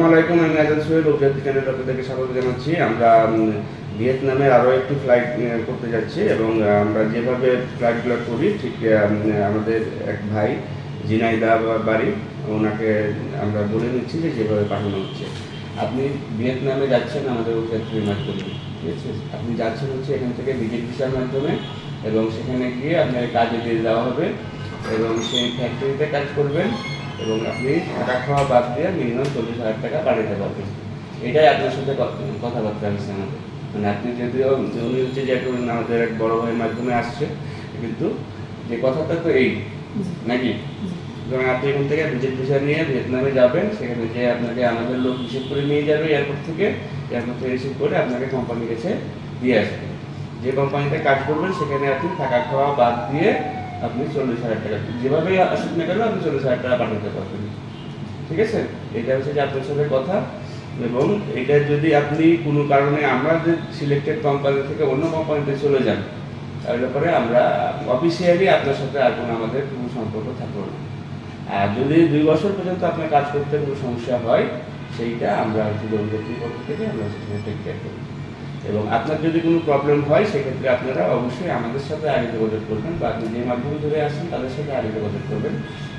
আসসালামু আলাইকুম, আমি আজাদ সোহেল উপজাতি চ্যানেল আপনাদেরকে স্বাগত জানাচ্ছি। আমরা ভিয়েতনামে আরও একটি ফ্লাইট করতে যাচ্ছি এবং আমরা যেভাবে ফ্লাইটগুলো করি ঠিক আমাদের এক ভাই জিনাইদা বাড়ি, ওনাকে আমরা বলে নিচ্ছি যে যেভাবে পাঠানো হচ্ছে। আপনি ভিয়েতনামে যাচ্ছেন আমাদের উপজাতির মাধ্যমে, ঠিক আছে? আপনি যাচ্ছেন হচ্ছে এখান থেকে ভিজিট ভিসার মাধ্যমে এবং সেখানে গিয়ে আপনার কাজে দিয়ে দেওয়া হবে এবং সেই ফ্যাক্টরিতে কাজ করবেন এবং আপনি থাকা খাওয়া বাদ দিয়ে মিনিমাম 40,000 টাকা বাড়াতে পারবেন। এটাই আপনার সাথে কথাবার্তা হচ্ছে আমাদের। মানে আপনি যদিও উনি হচ্ছে যে আমাদের এক বড় ভাইয়ের মাধ্যমে আসছে, কিন্তু যে কথাটা তো এই নাকি, কারণ আপনি এখান থেকে ভিজিট ভিসা নিয়ে ভিয়েতনামে যাবেন, সেখানে যে আপনাকে আমাদের লোক রিসিভ করে নিয়ে যাবে এয়ারপোর্ট থেকে রিসিভ করে আপনাকে কোম্পানির কাছে দিয়ে আসবে। যে কোম্পানিতে কাজ করবেন সেখানে আপনি থাকা খাওয়া বাদ দিয়ে আপনি 40,000 টাকা যেভাবেই আসুক না কেন আপনি 40,000 টাকা পাঠাতে পারবেন, ঠিক আছে? এটা হচ্ছে যে আপনার সাথে কথা। এবং এটা যদি আপনি কোনো কারণে আমরা যে সিলেক্টেড কোম্পানি থেকে অন্য কোম্পানিতে চলে যান, তার ব্যাপারে আমরা অফিসিয়ালি আপনার সাথে আর কোনো আমাদের কোনো সম্পর্ক থাকবে না। আর যদি 2 বছর পর্যন্ত আপনার কাজ করতে কোনো সমস্যা হয়, সেইটা আমরা হচ্ছে গভীরতার পক্ষ থেকে আমরা সেখানে টেক কেয়ার করি। এবং আপনার যদি কোনো প্রবলেম হয় সেক্ষেত্রে আপনারা অবশ্যই আমাদের সাথে আগে যোগাযোগ করবেন, বা আপনি যে মাধ্যমে ধরে আসছেন তাদের সাথে আগে যোগাযোগ করবেন।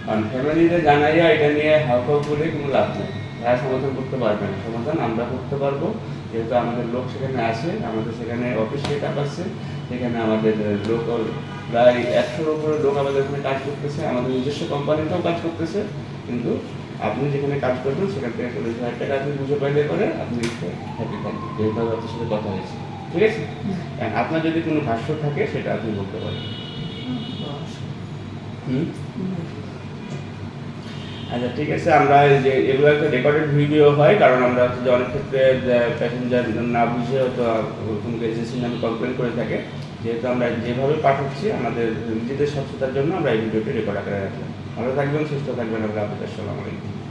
কারণ ফ্যামিলিতে জানাইয়া এটা নিয়ে হাউকাউ করে কোনো লাভ নেই। তারা সমাধান করতে পারবে না, সমাধান আমরা করতে পারবো, যেহেতু আমাদের লোক সেখানে আসে, আমাদের সেখানে অফিস সেট আপ আছে, সেখানে আমাদের লোক প্রায় 100-র উপরে লোক আমাদের এখানে কাজ করতেছে, আমাদের নিজস্ব কোম্পানিতেও কাজ করতেছে। কিন্তু আপনি যেখানে কাজ করবেন সেখান থেকে 40,000 টাকা আপনি বুঝে পাইলে পরে আপনি হ্যাপি থাকবেন, যেহেতু আপনার সাথে কথা হয়েছে, ঠিক আছে? আপনার যদি কোনো ভাষ্য থাকে সেটা আপনি বলতে পারেন। আচ্ছা, ঠিক আছে। আমরা যে এগুলো একটা রেকর্ডেড ভিডিও হয়, কারণ আমরা হচ্ছে যে অনেক ক্ষেত্রে প্যাসেঞ্জার না বুঝে হয়তো কোনো এজেন্সির নামে কমপ্লেন করে থাকে। যেহেতু আমরা যেভাবে পাঠাচ্ছি আমাদের নিজেদের স্বচ্ছতার জন্য আমরা এই ভিডিওটি রেকর্ড আকারে রাখলাম। ভালো থাকবেন, সুস্থ থাকবেন। আমরা আপনাদের আসসালামু আলাইকুম।